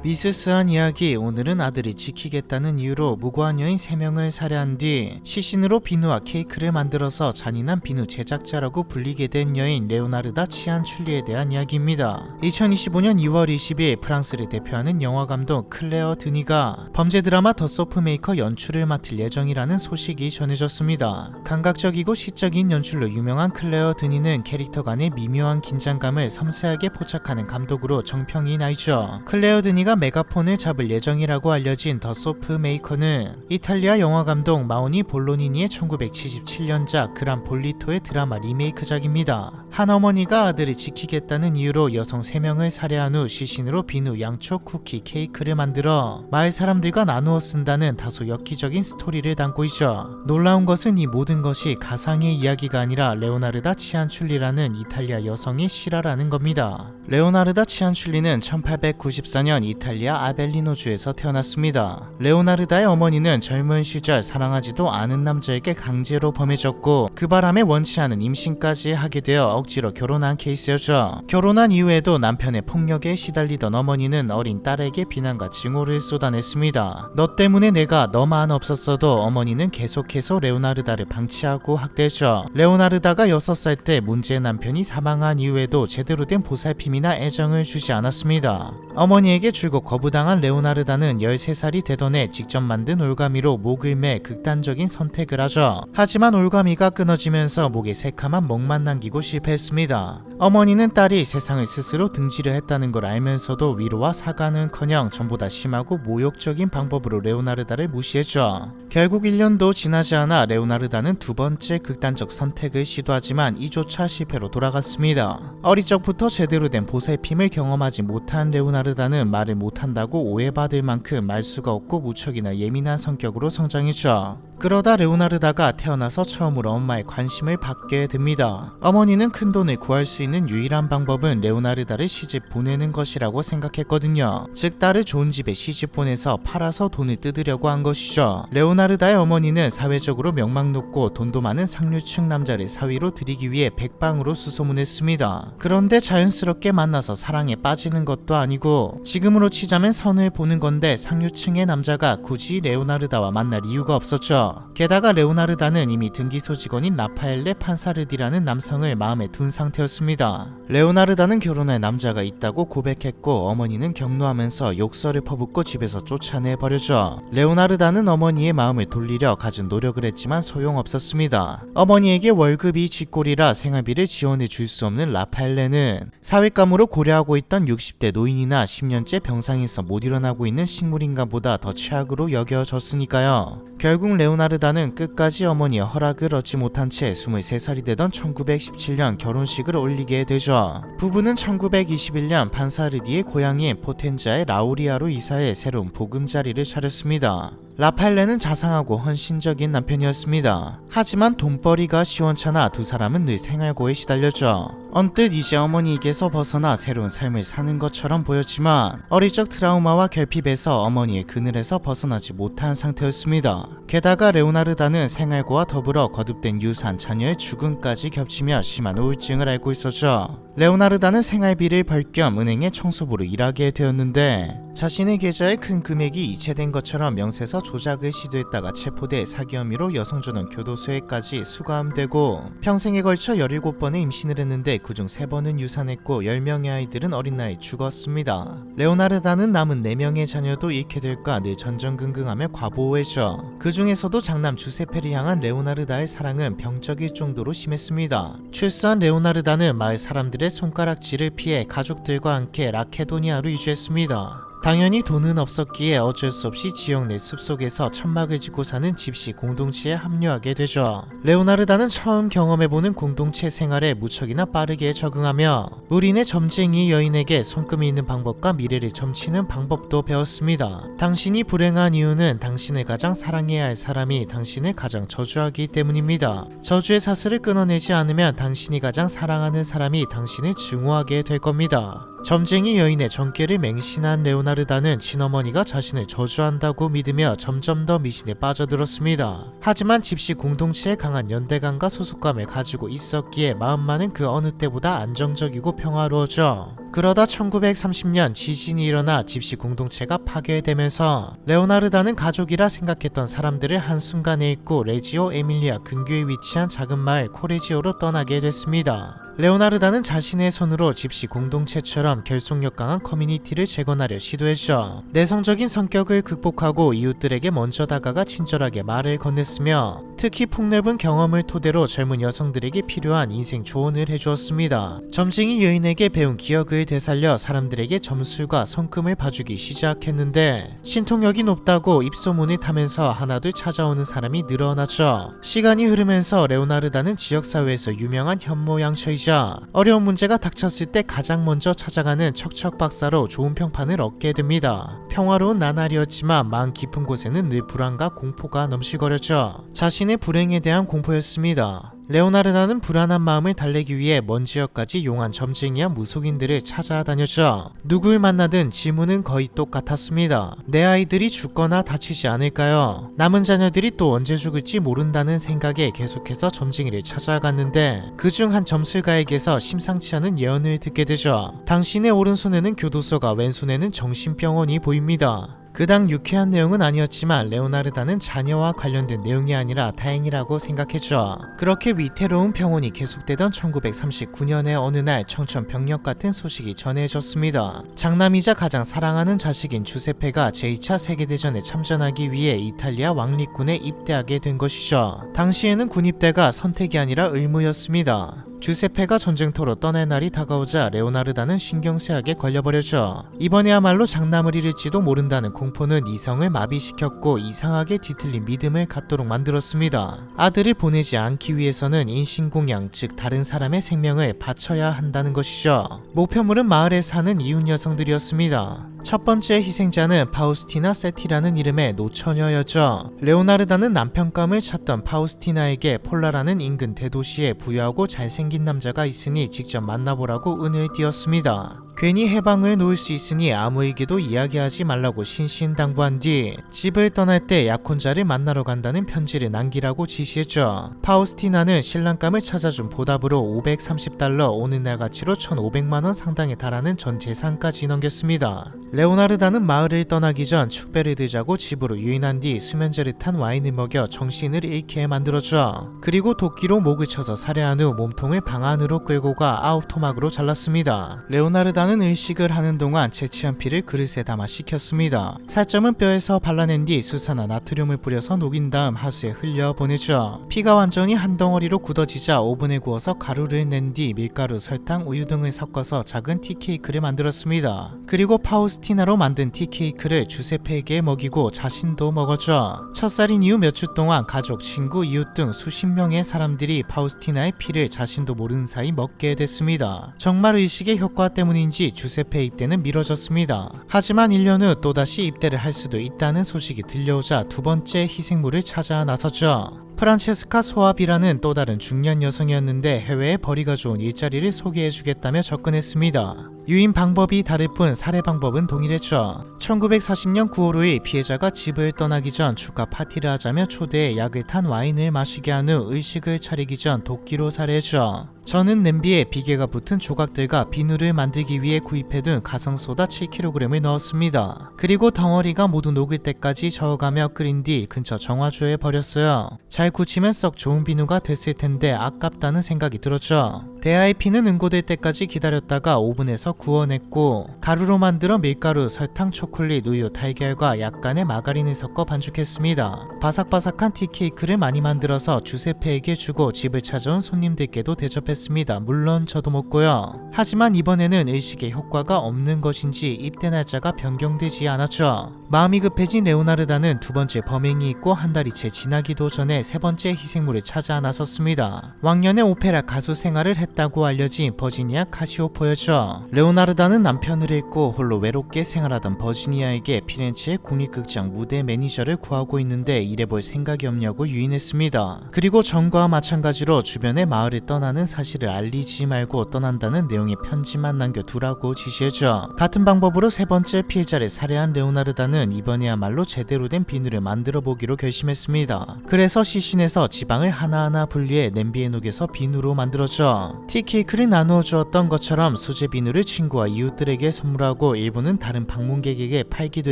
미스스한 이야기. 오늘은 아들이 지키겠다는 이유로 무고한 여인 3명을 살해한 뒤 시신으로 비누와 케이크를 만들어서 잔인한 비누 제작자라고 불리게 된 여인 레오나르다 치안출리에 대한 이야기입니다. 2025년 2월 20일 프랑스를 대표하는 영화감독 클레어 드니가 범죄 드라마 더 소프메이커 연출을 맡을 예정이라는 소식이 전해졌습니다. 감각적이고 시적인 연출로 유명한 클레어 드니는 캐릭터 간의 미묘한 긴장감을 섬세하게 포착하는 감독으로 정평이 나 있죠. 클레어 드니가 메가폰을 잡을 예정이라고 알려진 더 소프 메이커는 이탈리아 영화감독 마오니 볼로니니의 1977년작 그란 볼리토의 드라마 리메이크작입니다. 한 어머니가 아들을 지키겠다는 이유로 여성 3명을 살해한 후 시신으로 비누, 양초, 쿠키, 케이크를 만들어 마을 사람들과 나누어 쓴다는 다소 엽기적인 스토리를 담고 있죠. 놀라운 것은 이 모든 것이 가상의 이야기가 아니라 레오나르다 치안출리라는 이탈리아 여성의 실화라는 겁니다. 레오나르다 치안출리는 1894년 이탈리아 아벨리노주에서 태어났습니다. 레오나르다의 어머니는 젊은 시절 사랑하지도 않은 남자에게 강제로 범해졌고 그 바람에 원치 않은 임신까지 하게 되어 억지로 결혼한 케이스였죠. 결혼한 이후에도 남편의 폭력에 시달리던 어머니는 어린 딸에게 비난과 증오를 쏟아냈습니다. 너 때문에 내가 너만 없었어도 어머니는 계속해서 레오나르다를 방치하고 학대했죠. 레오나르다가 6살 때 문제의 남편이 사망한 이후에도 제대로 된 보살핌이나 애정을 주지 않았습니다. 어머니에게 줄곧 거부당한 레오나르다는 13살이 되던 해 직접 만든 올가미로 목을 매 극단적인 선택을 하죠. 하지만 올가미가 끊어지면서 목에 새카만 멍만 남기고 실패했습니다. 어머니는 딸이 세상을 스스로 등지려 했다는 걸 알면서도 위로와 사과는커녕 전보다 심하고 모욕적인 방법으로 레오나르다를 무시했죠. 결국 1년도 지나지 않아 레오나르다는 두 번째 극단적 선택을 시도하지만 이조차 실패로 돌아갔습니다. 어릴 적부터 제대로 된 보살핌을 경험하지 못한 레오나르다는 말을 못한다고 오해받을 만큼 말수가 없고 무척이나 예민한 성격으로 성장했죠. 그러다 레오나르다가 태어나서 처음으로 엄마의 관심을 받게 됩니다. 어머니는 큰돈을 구할 수 있는 유일한 방법은 레오나르다를 시집 보내는 것이라고 생각했거든요. 즉 딸을 좋은 집에 시집 보내서 팔아서 돈을 뜯으려고 한 것이죠. 레오나르다의 어머니는 사회적으로 명망 높고 돈도 많은 상류층 남자를 사위로 들이기 위해 백방으로 수소문했습니다. 그런데 자연스럽게 만나서 사랑에 빠지는 것도 아니고 지금으로 치자면 선을 보는 건데 상류층의 남자가 굳이 레오나르다와 만날 이유가 없었죠. 게다가 레오나르다는 이미 등기소 직원인 라파엘레 판사르디라는 남성을 마음에 둔 상태였습니다. 레오나르다는 결혼할 남자가 있다고 고백했고 어머니는 격노하면서 욕설을 퍼붓고 집에서 쫓아내버렸죠. 레오나르다는 어머니의 마음을 돌리려 갖은 노력을 했지만 소용없었습니다. 어머니에게 월급이 쥐꼬리라 생활비를 지원해 줄 수 없는 라파엘레는 사윗감으로 고려하고 있던 60대 노인이나 10년째 병상에서 못 일어나고 있는 식물인간보다 더 최악으로 여겨졌으니까요. 결국 레오나르다는 끝까지 어머니의 허락을 얻지 못한 채 23살이 되던 1917년 결혼식을 올리게 되죠. 부부는 1921년 판사르디의 고향인 포텐자의 라우리아로 이사해 새로운 보금자리를 차렸습니다. 라팔레는 자상하고 헌신적인 남편이었습니다. 하지만 돈벌이가 시원찮아 두 사람은 늘 생활고에 시달렸죠. 언뜻 이제 어머니에게서 벗어나 새로운 삶을 사는 것처럼 보였지만 어릴 적 트라우마와 결핍에서 어머니의 그늘에서 벗어나지 못한 상태였습니다. 게다가 레오나르다는 생활고와 더불어 거듭된 유산, 자녀의 죽음까지 겹치며 심한 우울증을 앓고 있었죠. 레오나르다는 생활비를 벌 겸 은행의 청소부로 일하게 되었는데 자신의 계좌에 큰 금액이 이체된 것처럼 명세서 조작을 시도했다가 체포돼 사기 혐의로 여성전원 교도소에까지 수감되고 평생에 걸쳐 17번의 임신을 했는데 그중 3번은 유산했고 10명의 아이들은 어린 나이에 죽었습니다. 레오나르다는 남은 4명의 자녀도 잃게 될까 늘 전전긍긍하며 과보호했죠. 그 중에서도 장남 주세페를 향한 레오나르다의 사랑은 병적일 정도로 심했습니다. 출소한 레오나르다는 마을 사람들의 손가락질을 피해 가족들과 함께 라케도니아로 이주했습니다. 당연히 돈은 없었기에 어쩔 수 없이 지역 내 숲속에서 천막을 짓고 사는 집시 공동체에 합류하게 되죠. 레오나르다는 처음 경험해보는 공동체 생활에 무척이나 빠르게 적응하며 무린의 점쟁이 여인에게 손금이 있는 방법과 미래를 점치는 방법도 배웠습니다. 당신이 불행한 이유는 당신을 가장 사랑해야 할 사람이 당신을 가장 저주하기 때문입니다. 저주의 사슬을 끊어내지 않으면 당신이 가장 사랑하는 사람이 당신을 증오하게 될 겁니다. 점쟁이 여인의 정계를 맹신한 레오나르다는 친어머니가 자신을 저주한다고 믿으며 점점 더 미신에 빠져들었습니다. 하지만 집시 공동체에 강한 연대감과 소속감을 가지고 있었기에 마음만은 그 어느 때보다 안정적이고 평화로워져. 그러다 1930년 지진이 일어나 집시 공동체가 파괴되면서 레오나르다는 가족이라 생각했던 사람들을 한순간에 잊고 레지오 에밀리아 근교에 위치한 작은 마을 코레지오로 떠나게 됐습니다. 레오나르다는 자신의 손으로 집시 공동체처럼 결속력 강한 커뮤니티를 재건하려 시도했죠. 내성적인 성격을 극복하고 이웃들에게 먼저 다가가 친절하게 말을 건넸으며 특히 폭넓은 경험을 토대로 젊은 여성들에게 필요한 인생 조언을 해주었습니다. 점쟁이 여인에게 배운 기억을 되살려 사람들에게 점술과 성금을 봐주기 시작했는데 신통력이 높다고 입소문을 타면서 하나둘 찾아오는 사람이 늘어났죠. 시간이 흐르면서 레오나르다는 지역사회에서 유명한 현모양처이자 어려운 문제가 닥쳤을 때 가장 먼저 찾아가는 척척 박사로 좋은 평판을 얻게 됩니다. 평화로운 나날이었지만 마음 깊은 곳에는 늘 불안과 공포가 넘실거렸죠. 자신의 불행에 대한 공포였습니다. 레오나르다는 불안한 마음을 달래기 위해 먼 지역까지 용한 점쟁이와 무속인들을 찾아다녔죠. 누굴 만나든 질문은 거의 똑같았습니다. 내 아이들이 죽거나 다치지 않을까요? 남은 자녀들이 또 언제 죽을지 모른다는 생각에 계속해서 점쟁이를 찾아갔는데 그중 한 점술가에게서 심상치 않은 예언을 듣게 되죠. 당신의 오른손에는 교도소가 왼손에는 정신병원이 보입니다. 그닥 유쾌한 내용은 아니었지만 레오나르다는 자녀와 관련된 내용이 아니라 다행이라고 생각했죠. 그렇게 위태로운 평온이 계속되던 1939년의 어느 날 청천벽력 같은 소식이 전해졌습니다. 장남이자 가장 사랑하는 자식인 주세페가 제2차 세계대전에 참전하기 위해 이탈리아 왕립군에 입대하게 된 것이죠. 당시에는 군입대가 선택이 아니라 의무였습니다. 주세페가 전쟁터로 떠날 날이 다가오자 레오나르다는 신경쇠약에 걸려버렸죠. 이번에야말로 장남을 잃을지도 모른다는 공포는 이성을 마비시켰고 이상하게 뒤틀린 믿음을 갖도록 만들었습니다. 아들을 보내지 않기 위해서는 인신공양, 즉 다른 사람의 생명을 바쳐야 한다는 것이죠. 목표물은 마을에 사는 이웃 여성들이었습니다. 첫 번째 희생자는 파우스티나 세티라는 이름의 노처녀였죠. 레오나르다는 남편감을 찾던 파우스티나에게 폴라라는 인근 대도시에 부유하고 잘생긴 남자가 있으니 직접 만나보라고 은을 띄웠습니다. 괜히 해방을 놓을 수 있으니 아무에게도 이야기하지 말라고 신신당부한 뒤 집을 떠날 때 약혼자를 만나러 간다는 편지를 남기라고 지시했죠. 파우스티나는 신랑감을 찾아준 보답으로 530달러, 오늘날 가치로 1,500만원 상당에 달하는 전 재산까지 넘겼습니다. 레오나르다는 마을을 떠나기 전 축배를 자고 집으로 유인한 뒤 수면제를 탄 와인을 먹여 정신을 잃게 만들었죠. 그리고 도끼로 목을 쳐서 살해한 후 몸통을 방 안으로 끌고 가 아우토막으로 잘랐습니다. 레오나르다는 의식을 하는 동안 채취한 피를 그릇에 담아 식혔습니다. 살점은 뼈에서 발라낸 뒤 수사나 나트륨을 뿌려서 녹인 다음 하수에 흘려 보내죠. 피가 완전히 한 덩어리로 굳어지자 오븐에 구워서 가루를 낸 뒤 밀가루, 설탕, 우유 등을 섞어서 작은 티케이크를 만들었습니다. 그리고 파우스티나로 만든 티케이크를 주세페에게 먹이고 자신도 먹었죠. 첫살인 이후 몇 주 동안 가족, 친구, 이웃 등 수십 명의 사람들이 파우스티나의 피를 자신도 모르는 사이 먹게 됐습니다. 정말 의식의 효과 때문인지 주세페 입대는 미뤄졌습니다. 하지만 1년 후 또다시 입대를 할 수도 있다는 소식이 들려오자 두 번째 희생물을 찾아 나섰죠. 프란체스카 소아비라는 또 다른 중년 여성이었는데 해외에 벌이가 좋은 일자리를 소개해주겠다며 접근했습니다. 유인 방법이 다를 뿐 살해 방법은 동일했죠. 1940년 9월 5일 피해자가 집을 떠나기 전 축하 파티를 하자며 초대해 약을 탄 와인을 마시게 한 후 의식을 차리기 전 도끼로 살해했죠. 저는 냄비에 비계가 붙은 조각들과 비누를 만들기 위해 구입해둔 가성소다 7kg을 넣었습니다. 그리고 덩어리가 모두 녹을 때까지 저어가며 끓인 뒤 근처 정화조에 버렸어요. 잘 굳히면 썩 좋은 비누가 됐을 텐데 아깝다는 생각이 들었죠. 대하의 피는 응고될 때까지 기다렸다가 오븐에서 구워냈고 가루로 만들어 밀가루, 설탕, 초콜릿, 우유, 달걀과 약간의 마가린을 섞어 반죽했습니다. 바삭바삭한 티케이크를 많이 만들어서 주세페에게 주고 집을 찾아온 손님들께도 대접했습니다. 물론 저도 먹고요. 하지만 이번에는 의식의 효과가 없는 것인지 입대 날짜가 변경되지 않았죠. 마음이 급해진 레오나르다는 두 번째 범행이 있고 한 달이 채 지나기도 전에 세 번째 희생물을 찾아 나섰습니다. 왕년에 오페라 가수 생활을 했다고 알려진 버지니아 카시오포였죠. 레오나르다는 남편을 잃고 홀로 외롭게 생활하던 버지니아에게 피렌체의 국립극장 무대 매니저를 구하고 있는데 일해볼 생각이 없냐고 유인했습니다. 그리고 전과 마찬가지로 주변의 마을을 떠나는 사실을 알리지 말고 떠난다는 내용의 편지만 남겨두라고 지시했죠. 같은 방법으로 세 번째 피해자를 살해한 레오나르다는 이번에야말로 제대로 된 비누를 만들어 보기로 결심했습니다. 그래서 시신에서 지방을 하나하나 분리해 냄비에 녹여서 비누로 만들었죠. 티케이크를 나누어 주었던 것처럼 수제 비누를 친구와 이웃들에게 선물하고 일부는 다른 방문객에게 팔기도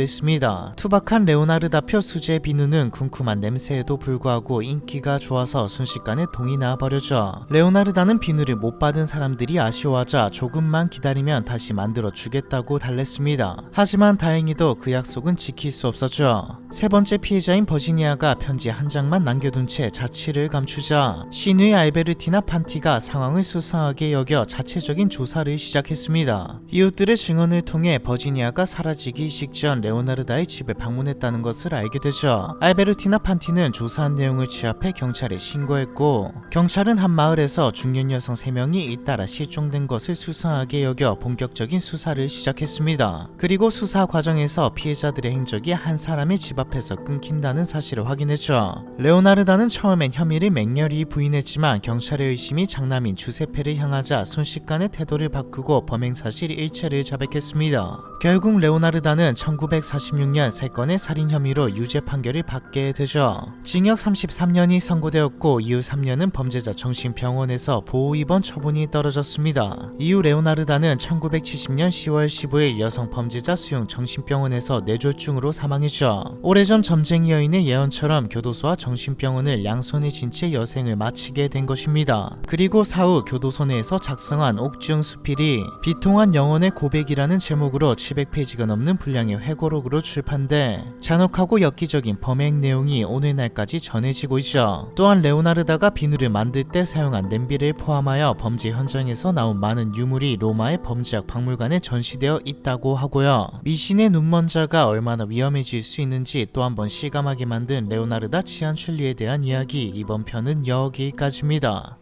했습니다. 투박한 레오나르다표 수제 비누는 쿰쿰한 냄새에도 불구하고 인기가 좋아서 순식간에 동이 나와버렸죠. 레오나르다는 비누를 못 받은 사람들이 아쉬워하자 조금만 기다리면 다시 만들어 주겠다고 달랬습니다. 하지만 다행히도 그 약속은 지킬 수 없었죠. 세 번째 피해자인 버지니아가 편지 한 장만 남겨둔 채 자취를 감추자 시누이 알베르티나 판티가 상황을 수상하게 여겨 자체적인 조사를 시작했습니다. 이웃들의 증언을 통해 버지니아가 사라지기 직전 레오나르다의 집을 방문했다는 것을 알게 되죠. 알베르티나 판티는 조사한 내용을 취합해 경찰에 신고했고 경찰은 한 마을에서 중년 여성 3명이 잇따라 실종된 것을 수상하게 여겨 본격적인 수사를 시작했습니다. 그리고 수사 과정에서 피해자들의 행적이 한 사람의 집 앞에서 끊긴다는 사실을 확인했죠. 레오나르다는 처음엔 혐의를 맹렬히 부인했지만 경찰의 의심이 장남인 주세페를 향하자 순식간에 태도를 바꾸고 범행 사실 일체를 자백했습니다. 결국 레오나르다는 1946년 3건의 살인 혐의로 유죄 판결을 받게 되죠. 징역 33년이 선고되었고 이후 3년은 범죄자 정신병원에서 보호입원 처분이 떨어졌습니다. 이후 레오나르다는 1970년 10월 15일 여성 범죄자 수용 정신병원에서 뇌졸중으로 사망했죠. 오래전 점쟁이 여인의 예언처럼 교도소와 정신병원을 양손에 쥔 채 여생을 마치게 된 것입니다. 그리고 사후 교도소 내에서 작성한 옥중 수필이 비통한 영혼의 고백이라는 제목으로 700페이지가 넘는 분량의 회고록으로 출판돼 잔혹하고 엽기적인 범행 내용이 오늘날까지 전해지고 있죠. 또한 레오나르다가 비누를 만들 때 사용한 냄비를 포함하여 범죄 현장에서 나온 많은 유물이 로마의 범죄학 박물관에 전시되어 있다고 하고요. 미신의 눈먼자가 얼마나 위험해질 수 있는지 또 한 번 실감하게 만든 레오나르다 치안출리에 대한 이야기, 이번 편은 여기까지입니다.